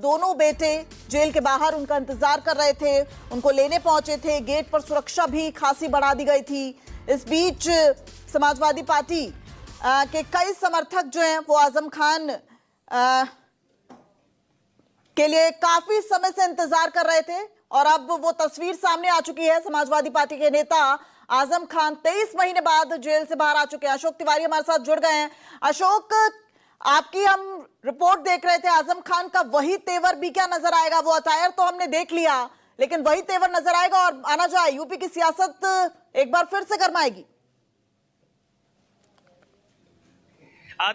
दोनों बेटे जेल के बाहर उनका इंतजार कर रहे थे, उनको लेने पहुंचे थे। गेट पर सुरक्षा भी खासी बढ़ा दी गई थी। इस बीच समाजवादी पार्टी के कई समर्थक जो हैं वो आजम खान के लिए काफी समय से इंतजार कर रहे थे और अब वो तस्वीर सामने आ चुकी है। समाजवादी पार्टी के नेता आजम खान 23 महीने बाद जेल से बाहर आ चुके हैं। अशोक तिवारी हमारे साथ जुड़ गए हैं। अशोक, आपकी हम रिपोर्ट देख रहे थे, आजम खान का वही तेवर भी क्या नजर आएगा? वो अटायर तो हमने देख लिया, लेकिन वही तेवर नजर आएगा और आना जाए यूपी की सियासत एक बार फिर से गरमाएगी।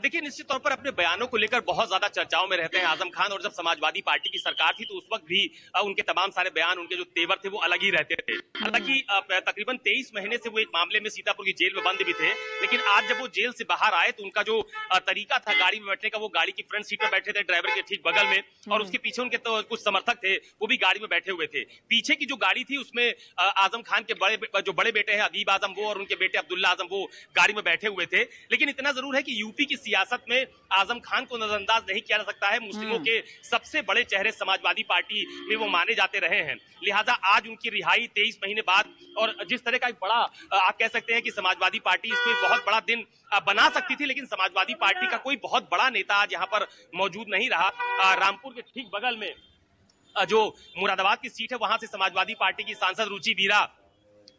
देखिए, निश्चित तौर पर अपने बयानों को लेकर बहुत ज्यादा चर्चाओं में रहते हैं आजम खान। और जब समाजवादी पार्टी की सरकार थी तो उस वक्त भी उनके तमाम सारे बयान, उनके जो तेवर थे वो अलग ही रहते थे। हालांकि तकरीबन 23 महीने से वो एक मामले में सीतापुर की जेल में बंद भी थे, लेकिन आज जब वो जेल से बाहर आए तो उनका जो तरीका था गाड़ी में बैठने का, वो गाड़ी की फ्रंट सीट पर बैठे थे, ड्राइवर के ठीक बगल में, और उसके पीछे उनके तो कुछ समर्थक थे, वो भी गाड़ी में बैठे हुए थे। पीछे की जो गाड़ी थी उसमें आजम खान के बड़े बेटे हैं अदीब आजम, वो और उनके बेटे अब्दुल्ला आजम, वो गाड़ी में बैठे हुए थे। लेकिन इतना जरूर है कि यूपी की सियासत में आजम खान को नजरअंदाज नहीं किया जा सकता है। मुस्लिमों के सबसे बड़े चेहरे समाजवादी पार्टी में वो माने जाते रहे हैं। लिहाजा आज उनकी रिहाई 23 महीने बाद, और जिस तरह का एक बड़ा आप कह सकते हैं कि समाजवादी पार्टी इसको बहुत बड़ा दिन बना सकती थी, लेकिन समाजवादी पार्टी का कोई बहुत बड़ा नेता आज यहाँ पर मौजूद नहीं रहा। रामपुर के ठीक बगल में जो मुरादाबाद की सीट है, वहां से समाजवादी पार्टी की सांसद रुचि वीरा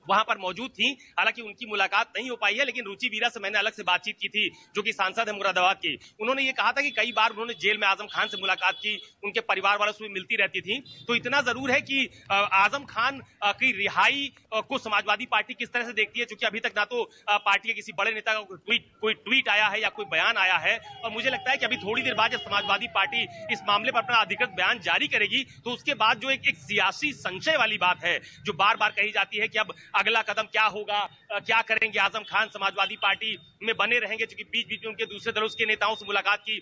वहां पर मौजूद थी। हालांकि उनकी मुलाकात नहीं हो पाई है, लेकिन रुचि वीरा से मैंने अलग से बातचीत की थी, जो कि सांसद है मुरादाबाद की। उन्होंने ये कहा था कि कई बार उन्होंने जेल में आजम खान से मुलाकात की, उनके परिवार वालों से भी मिलती रहती थी। तो इतना जरूर है कि आजम खान की रिहाई को समाजवादी पार्टी किस तरह से देखती है, चूंकि अभी तक ना तो पार्टी के किसी बड़े नेता का कोई ट्वीट आया है या कोई बयान आया है। और मुझे लगता है कि अभी थोड़ी देर बाद जब समाजवादी पार्टी इस मामले पर अपना अधिकृत बयान जारी करेगी, तो उसके बाद जो एक सियासी संशय वाली बात है, जो बार बार कही जाती है कि अब अगला कदम क्या होगा, क्या करेंगे आजम खान, समाजवादी पार्टी में बने रहेंगे, क्योंकि बीच बीच में उनके दूसरे दलों के नेताओं से मुलाकात की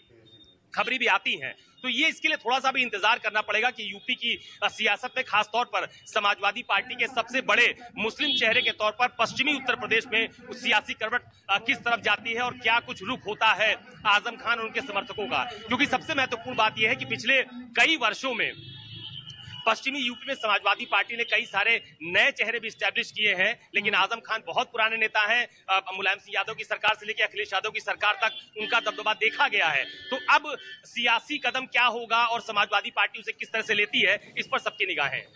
खबरें भी आती हैं। तो ये इसके लिए थोड़ा सा भी इंतजार करना पड़ेगा कि यूपी की सियासत में खासतौर पर समाजवादी पार्टी के सबसे बड़े मुस्लिम चेहरे के तौर पर पश्चिमी उत्तर प्रदेश में सियासी करवट किस तरफ जाती है और क्या कुछ रुख होता है आजम खान और उनके समर्थकों का। क्योंकि सबसे महत्वपूर्ण बात यह है कि पिछले कई वर्षों में पश्चिमी यूपी में समाजवादी पार्टी ने कई सारे नए चेहरे भी स्टैब्लिश किए हैं, लेकिन आजम खान बहुत पुराने नेता हैं। मुलायम सिंह यादव की सरकार से लेकर अखिलेश यादव की सरकार तक उनका दबदबा देखा गया है। तो अब सियासी कदम क्या होगा और समाजवादी पार्टी उसे किस तरह से लेती है, इस पर सबकी निगाहें हैं।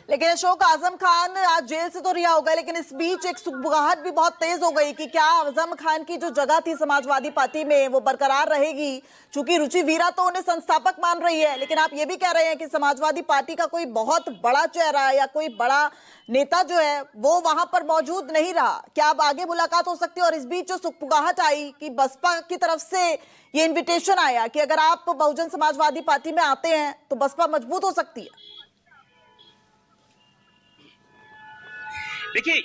लेकिन अशोक, आजम खान आज जेल से तो रिहा हो गए, लेकिन इस बीच एक सुगबुगाहट भी बहुत तेज हो गई कि क्या आजम खान की जो जगह थी समाजवादी पार्टी में वो बरकरार रहेगी। चूंकि रुचि वीरा तो उन्हें संस्थापक मान रही है, लेकिन आप ये भी कह रहे हैं कि समाजवादी पार्टी का कोई बहुत बड़ा चेहरा या कोई बड़ा नेता जो है वो वहां पर मौजूद नहीं रहा। क्या अब आगे मुलाकात हो सकती है? और इस बीच जो सुगबुगाहट आई कि बसपा की तरफ से ये इन्विटेशन आया कि अगर आप बहुजन समाजवादी पार्टी में आते हैं तो बसपा मजबूत हो सकती है। देखिए,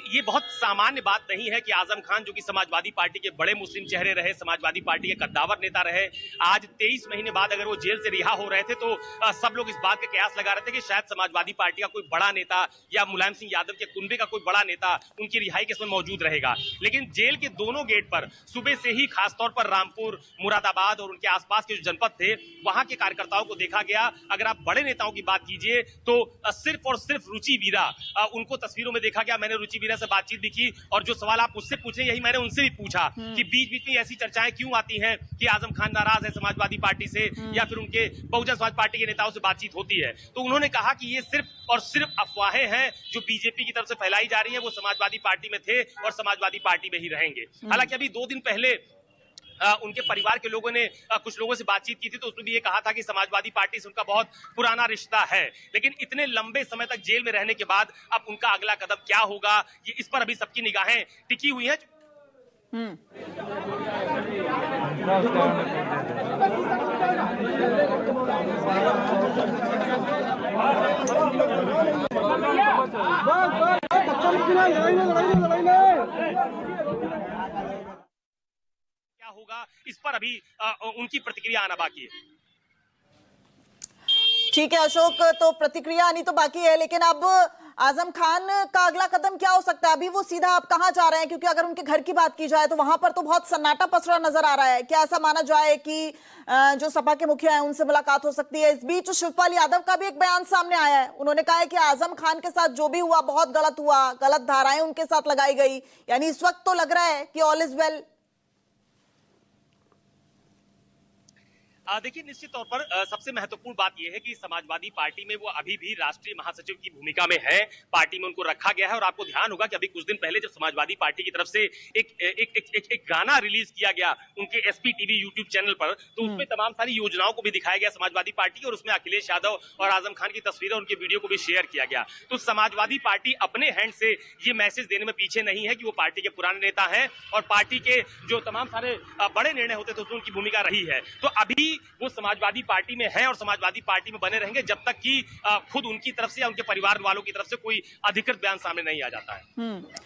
ये बहुत सामान्य बात नहीं है कि आजम खान, जो कि समाजवादी पार्टी के बड़े मुस्लिम चेहरे रहे, समाजवादी पार्टी के कद्दावर नेता रहे, आज 23 महीने बाद अगर वो जेल से रिहा हो रहे थे तो सब लोग इस बात के कयास लगा रहे थे कि शायद समाजवादी पार्टी का कोई बड़ा नेता या मुलायम सिंह यादव के कुनबे का कोई बड़ा नेता उनकी रिहाई के समय मौजूद रहेगा। लेकिन जेल के दोनों गेट पर सुबह से ही खासतौर पर रामपुर, मुरादाबाद और उनके आसपास के जो जनपद थे, वहां के कार्यकर्ताओं को देखा गया। अगर आप बड़े नेताओं की बात कीजिए तो सिर्फ और सिर्फ रुचि वीरा, उनको तस्वीरों में देखा गया। मैंने रुचि वीरा से बातचीत भी की और जो सवाल आप मुझसे पूछे यही मैंने उनसे भी पूछा कि बीच बीच में ऐसी चर्चाएं क्यों आती हैं कि आजम खान नाराज है समाजवादी पार्टी से या फिर उनके बहुजन समाज पार्टी के नेताओं से बातचीत होती है। तो उन्होंने कहा कि ये सिर्फ और सिर्फ अफवाहें हैं जो बीजेपी की तरफ से फैलाई जा रही है। वो समाजवादी पार्टी में थे और समाजवादी पार्टी में ही रहेंगे। हालांकि अभी 2 दिन पहले उनके परिवार के लोगों ने कुछ लोगों से बातचीत की थी, तो उसमें भी ये कहा था कि समाजवादी पार्टी से उनका बहुत पुराना रिश्ता है। लेकिन इतने लंबे समय तक जेल में रहने के बाद अब उनका अगला कदम क्या होगा, ये इस पर अभी सबकी निगाहें टिकी हुई हैं। होगा, इस पर अभी उनकी प्रतिक्रिया आना बाकी है। ठीक है अशोक, तो प्रतिक्रिया आनी तो बाकी है, लेकिन अब आजम खान का अगला कदम क्या हो सकता है? अभी वो सीधा आप कहाँ जा रहे हैं? क्योंकि अगर उनके घर की बात की जाए तो वहां पर तो बहुत सन्नाटा पसरा नजर आ रहा है। क्या ऐसा माना जाए कि जो सपा के मुखिया हैं उनसे मुलाकात हो सकती है? इस बीच शिवपाल यादव का भी एक बयान सामने आया है। उन्होंने कहा है कि आजम खान के साथ जो भी हुआ बहुत गलत हुआ, गलत धाराएं उनके साथ लगाई गई। यानी इस वक्त तो लग रहा है कि ऑल इज वेल। देखिए, निश्चित तौर पर सबसे महत्वपूर्ण बात यह है कि समाजवादी पार्टी में वो अभी भी राष्ट्रीय महासचिव की भूमिका में है। पार्टी में उनको रखा गया है और आपको ध्यान होगा कि अभी कुछ दिन पहले जब समाजवादी पार्टी की तरफ से एक गाना रिलीज किया गया उनके एसपी टीवी यूट्यूब चैनल पर, तो उसमें तमाम सारी योजनाओं को भी दिखाया गया समाजवादी पार्टी, और उसमें अखिलेश यादव और आजम खान की तस्वीरें, उनके वीडियो को भी शेयर किया गया। तो समाजवादी पार्टी अपने हैंड से ये मैसेज देने में पीछे नहीं है कि वो पार्टी के पुराने नेता हैं और पार्टी के जो तमाम सारे बड़े निर्णय होते थे उसमें उनकी भूमिका रही है। तो अभी वो समाजवादी पार्टी में है और समाजवादी पार्टी में बने रहेंगे जब तक कि खुद उनकी तरफ से या उनके परिवार वालों की तरफ से कोई अधिकृत बयान सामने नहीं आ जाता है।